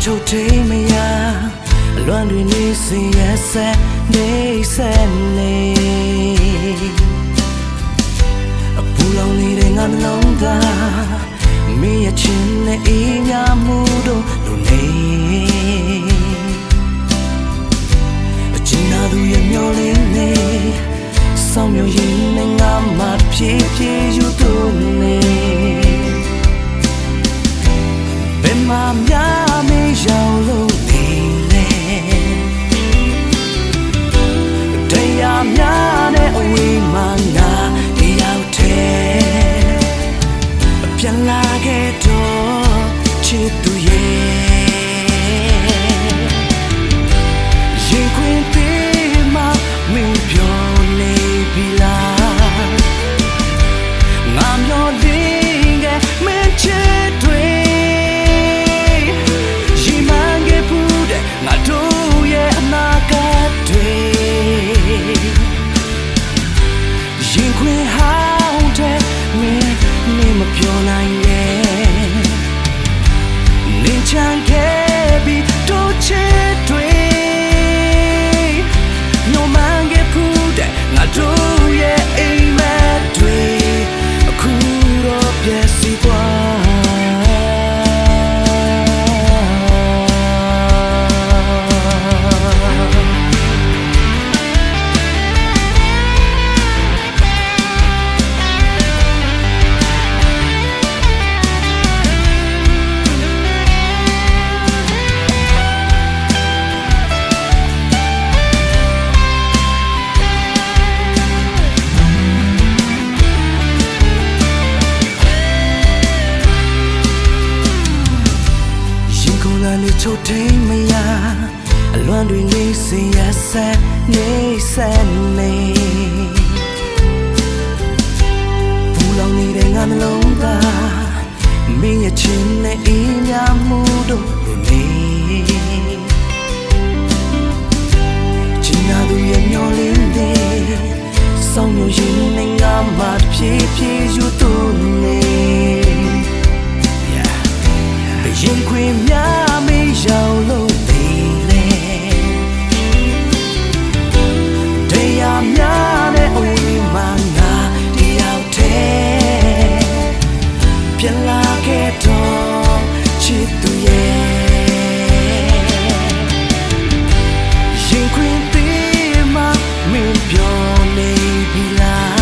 ချုပ်ထိန်မရအလွမ်းတွေနေစေရဆက်နေဆက်နေအပူလောင်နေတဲ့ငါနှလုံးသားမင်းရဲ့ချစ်နဲ့အေးမြမှုတို့လိုနေအကျဉ်းသားသူရဲ့မျောလင်းနေဆောင်မျိုးရင်နဲ့ငါမှဖြည်းဖြည်းယူသွနေဘယ်မှာများမရောက်လို့နေလဲတရားများနဲ့အဝေးမှာငါတယောက်တည်းပြန်လာခဲ့တော့ချစ်သူရဲ့ရင်ခွင်ပေးမှမင်းပြောနေပြီလားငါမျောလင်းခဲ့မင်းချစ်တွေရှိမှန်းခဲ့ဘူးတဲ့ငါတို့ရဲ့အနာဂတ်တွေရင်ခွင်ဟောင်းတဲ့မင်းမပြောနိုင်ရဲ့လင်းချမ်းခဲ့ပြီးတို့ချစ်တွေညမန်းခဲ့ဘူးတဲ့ငါတို့ရဲ့အိမ်မက်တွေအခုတော့ပြည့်စည်သွားချုပ်ထိန်မရအလွမ်းတွေနေစေရဆက်နေဆက်နေပူလောင်နေတဲ့ငါနှလုံးသားမင်းရဲ့ချစ်နဲ့အေးမြမှုတို့လိုနေချင်နာသူရဲ့မျောလင်းတဲ့ဆောင်မျိုးရင်နဲ့ငါမှဖြည်းဖြည်းယူသွနေရင်ခွင်များမရောက်လို့နေလေတရားများနဲ့အဝေးမှာငါတယောက်တည်းပြန်လာခဲ့တော့ချစ်သူရဲ့ရင်ခွင်ပေးမှမင်းပြောနေပြီလား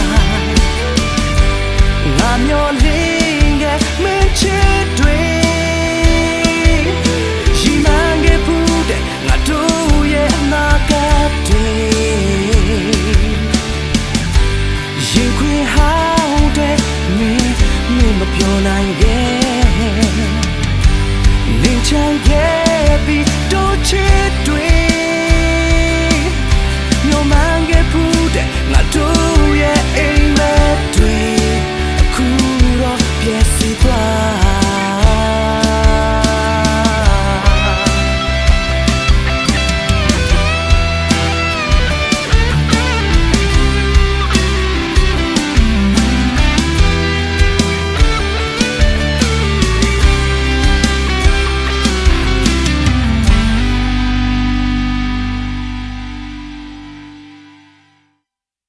ငါမျောလင်းခဲ့မင်းချစ်တွေမပြောနိုင်ရဲ့လင်းချမ်းခဲ့ပြီးတို့ချစ်တွေ